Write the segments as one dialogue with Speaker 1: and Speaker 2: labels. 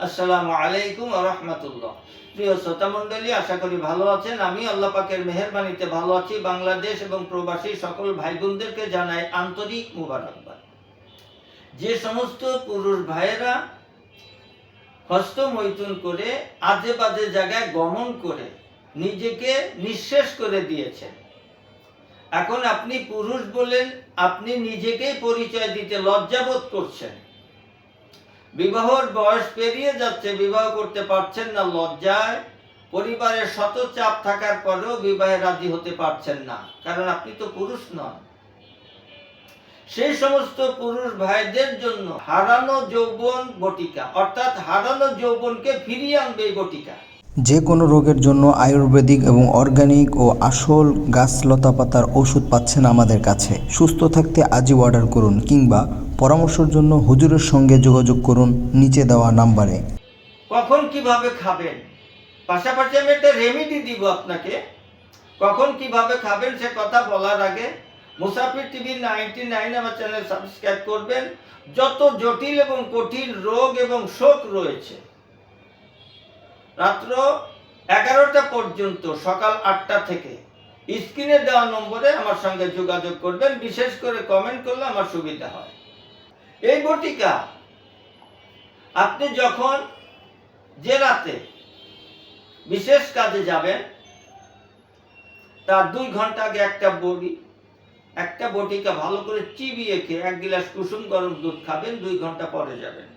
Speaker 1: আসসালামু আলাইকুম ওয়া রাহমাতুল্লাহ। প্রিয় শ্রোতা মণ্ডলী, আশা করি ভালো আছেন। আমি আল্লাহ পাকের মেহেরবানিতে ভালো আছি। বাংলাদেশ এবং প্রবাসী সকল ভাই বোনদেরকে জানাই আন্তরিক মুবারকবাদ। যে সমস্ত পুরুষ ভাইয়েরা হস্তমৈথুন করে আজে বাজে জায়গায় গমন করে নিজেকে নিঃশেষ করে দিয়েছেন, এখন আপনি পুরুষ বলেন আপনি নিজেকেই পরিচয় দিতে লজ্জাবোধ করছেন। বিবাহের বয়স পেরিয়ে যাচ্ছে, বিবাহ করতে পারছেন না লজ্জায়, পরিবারের শত চাপ থাকার পরেও বিবাহে রাজি হতে পারছেন না, কারণ আপনি তো পুরুষ নন। সেই সমস্ত পুরুষ ভাইদের জন্য হারানো যৌবন বটিকা, অর্থাৎ হারানো যৌবনকে ফিরিয়ে আনবে এই বটিকা।
Speaker 2: যে কোনো রোগের জন্য আয়ুর্বেদিক এবং অর্গানিক ও আসল গাছ লতাপাতার ওষুধ পাচ্ছেন আমাদের কাছে। সুস্থ থাকতে আজই অর্ডার করুন কিংবা পরামর্শের জন্য হুজুরের সঙ্গে যোগাযোগ করুন নিচে দেওয়া নাম্বারে।
Speaker 1: কখন কিভাবে খাবেন, পাশাপাশি আমি একটা রেমেডি দিব আপনাকে। কখন কিভাবে খাবেন সে কথা বলার আগে মুসাফির টিভি 99 আমার চ্যানেল সাবস্ক্রাইব করবেন। যত জটিল এবং কঠিন রোগ এবং শোক রয়েছে, রাত্র 11টা পর্যন্ত সকাল 8টা থেকে স্ক্রিনে দেওয়া নম্বরে আমার সঙ্গে যোগাযোগ করবেন। বিশেষ করে কমেন্ট করলে আমার সুবিধা হয়। এই বটিকা আপনি যখন যে রাতে বিশেষ কাজে যাবেন তার 2 ঘন্টা আগে একটা বটিকা ভালো করে চিবিয়ে খেয়ে 1 গ্লাস কুসুম গরম দুধ খাবেন, 2 ঘন্টা পরে যাবেন।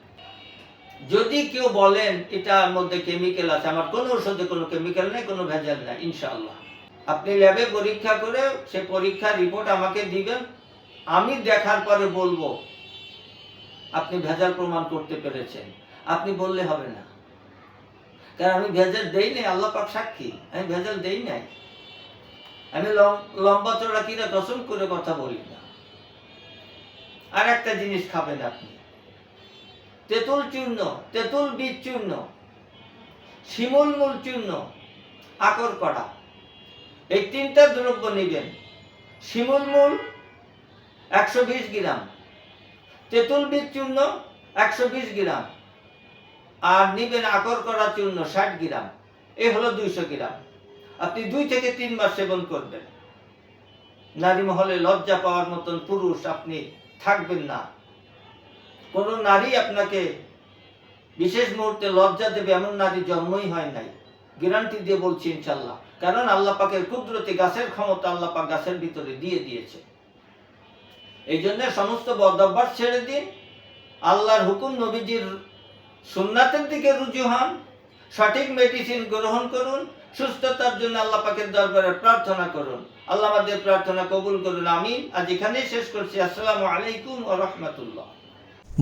Speaker 1: যদি কেউ বলেন এটার মধ্যে কেমিক্যাল আছে, আমার কোনো ওষুধে কোনো কেমিক্যাল নেই, কোনো ভেজাল নেই, ইনশাআল্লাহ। আপনি ল্যাবে পরীক্ষা করে সে পরীক্ষার রিপোর্ট আমাকে দিবেন, আমি দেখার পরে বলবো আপনি ভেজাল প্রমাণ করতে পেরেছেন। আপনি বললে হবে না, কারণ আমি ভেজাল দেই নাই, আল্লাহ পাক সাক্ষী, আমি ভেজাল দেই নাই। আমি লম্বা চড়া কিনা কসম করে কথা বলি না। আর একটা জিনিস খাবেন আপনি, তেঁতুল চূর্ণ, তেঁতুল বীজ চূর্ণ, শিমুল মূল চূর্ণ, আকর কড়া, এই 3টা দ্রব্য নেবেন। শিমুল মূল 120 গ্রাম, তেঁতুল বীজ চূর্ণ 120 গ্রাম, আর নেবেন আকর কড়া চূর্ণ 60 গ্রাম। এই হলো 200 গ্রাম। আপনি 2 থেকে 3 মাস সেবন করবেন। নারী মহলে লজ্জা পাওয়ার মতন পুরুষ আপনি থাকবেন না। কোন নারী আপনাকে বিশেষ মুহূর্তে লজ্জা দেবে এমন নারী জন্মই হয় নাই, গ্যারান্টি দিয়ে বলছি ইনশাআল্লাহ। কারণ আল্লাহ পাকের কুদরতি গাছের ক্ষমতা আল্লাহ পাক গাছের ভিতরে দিয়ে দিয়েছে। এই জন্য সমস্ত বদ অভ্যাস ছেড়ে দিন, আল্লাহর হুকুম নবীজির সুন্নাতের দিকে রুজু হন, সঠিক মেডিসিন গ্রহণ করুন, সুস্থতার জন্য আল্লাহ পাকের দরবারে প্রার্থনা করুন। আল্লাহ আমাদের প্রার্থনা কবুল করুন, আমিন। আজ এখানেই শেষ করছি। আসসালামু আলাইকুম ওয়া রাহমাতুল্লাহ।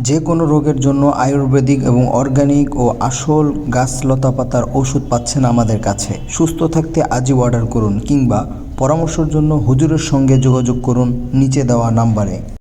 Speaker 2: যে কোনো রোগের জন্য আয়ুর্বেদিক এবং অর্গানিক ও আসল গাছ লতাপাতার ওষুধ পাচ্ছেন আমাদের কাছে। সুস্থ থাকতে আজই অর্ডার করুন কিংবা পরামর্শের জন্য হুজুরের সঙ্গে যোগাযোগ করুন নিচে দেওয়া নাম্বারে।